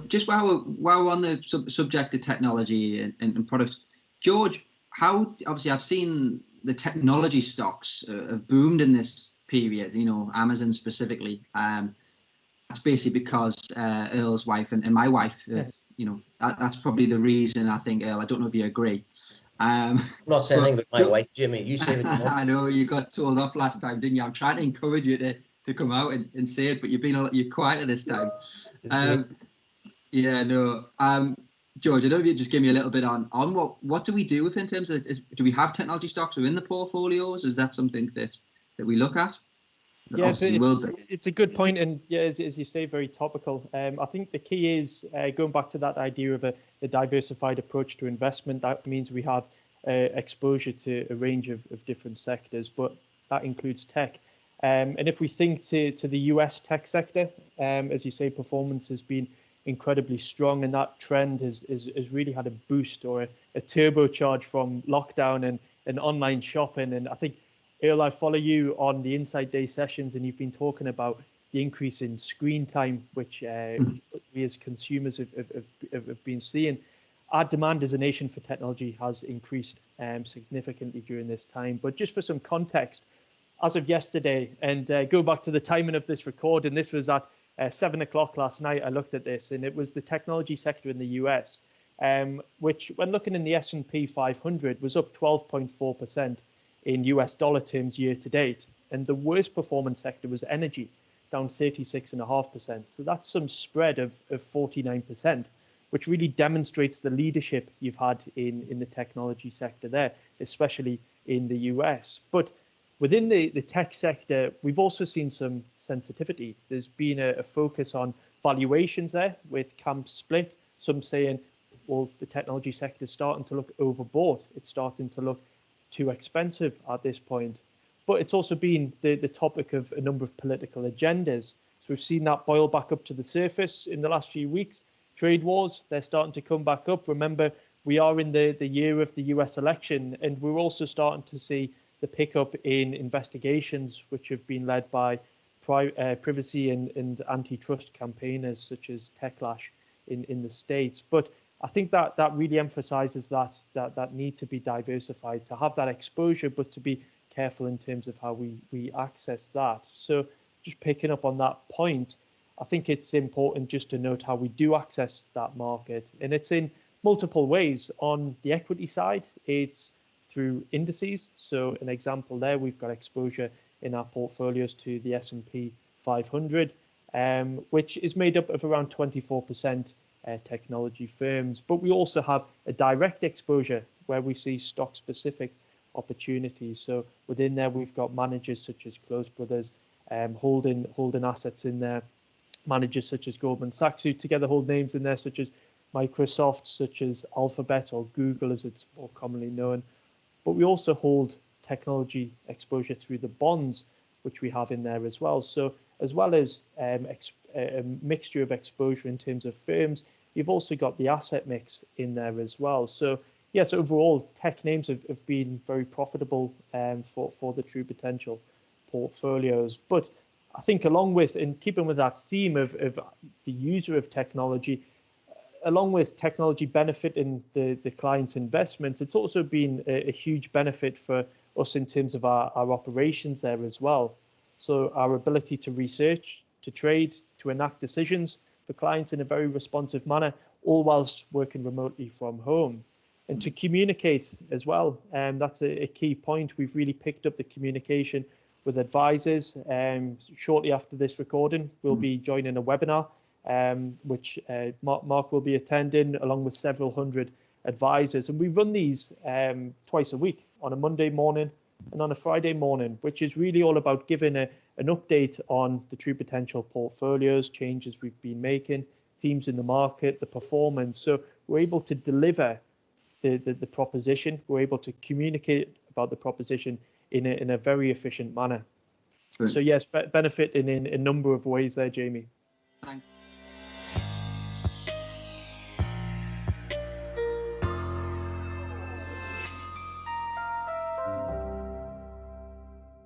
Just while we're on the subject of technology and products, George, how obviously I've seen the technology stocks have boomed in this period. You know, Amazon specifically. That's basically because Earl's wife and my wife. You know, that's probably the reason. I think, Earl. I don't know if you agree. I'm not saying anything about my wife, Jimmy. You say what you want. I know you got told off last time, didn't you? I'm trying to encourage you to come out and say it, but you're quieter this time. Yeah, no. George, I don't know if you just give me a little bit on what do we do with in terms of do we have technology stocks within the portfolios? Is that something that we look at? Yeah, it's a good point, and yeah, as you say, very topical. I think the key is going back to that idea of a diversified approach to investment. That means we have exposure to a range of different sectors, but that includes tech. And if we think to the US tech sector, as you say, performance has been incredibly strong, and that trend has really had a boost or a turbocharge from lockdown and online shopping. And I think, Earl, I follow you on the Insight Day sessions, and you've been talking about the increase in screen time, which we as consumers have been seeing. Our demand as a nation for technology has increased significantly during this time. But just for some context, as of yesterday, and go back to the timing of this recording, this was at 7 o'clock last night. I looked at this, and it was the technology sector in the US, which, when looking in the S&P 500, was up 12.4%. in US dollar terms year to date. And the worst performing sector was energy, down 36.5%. So that's some spread of 49%, which really demonstrates the leadership you've had in the technology sector there, especially in the US. But within the tech sector, we've also seen some sensitivity. There's been a focus on valuations there, with camps split. Some saying, well, the technology sector is starting to look overbought. It's starting to look too expensive at this point. But it's also been the topic of a number of political agendas. So we've seen that boil back up to the surface in the last few weeks. Trade wars, they're starting to come back up. Remember, we are in the year of the US election, and we're also starting to see the pickup in investigations, which have been led by privacy and antitrust campaigners such as Techlash in the States. But I think that really emphasizes that need to be diversified, to have that exposure, but to be careful in terms of how we access that. So just picking up on that point, I think it's important just to note how we do access that market. And it's in multiple ways. On the equity side, it's through indices. So an example there, we've got exposure in our portfolios to the S&P 500, which is made up of around 24% technology firms. But we also have a direct exposure where we see stock-specific opportunities. So within there, we've got managers such as Close Brothers holding assets in there, managers such as Goldman Sachs, who together hold names in there such as Microsoft, such as Alphabet, or Google as it's more commonly known. But we also hold technology exposure through the bonds, which we have in there as well. So as well as a mixture of exposure in terms of firms, you've also got the asset mix in there as well. So yes, overall, tech names have been very profitable for the True Potential portfolios. But I think along with, and keeping with that theme of the user of technology, along with technology benefiting the client's investments, it's also been a huge benefit for us in terms of our operations there as well. So our ability to research, to trade, to enact decisions for clients in a very responsive manner, all whilst working remotely from home. And to communicate as well, that's a key point. We've really picked up the communication with advisors. Shortly after this recording, we'll be joining a webinar, which Mark will be attending along with several hundred advisors. And we run these twice a week, on a Monday morning and on a Friday morning, which is really all about giving an update on the True Potential portfolios, changes we've been making, themes in the market, the performance. So we're able to deliver the proposition. We're able to communicate about the proposition in a very efficient manner. Right. So yes, benefit in a number of ways there, Jamie. Thanks.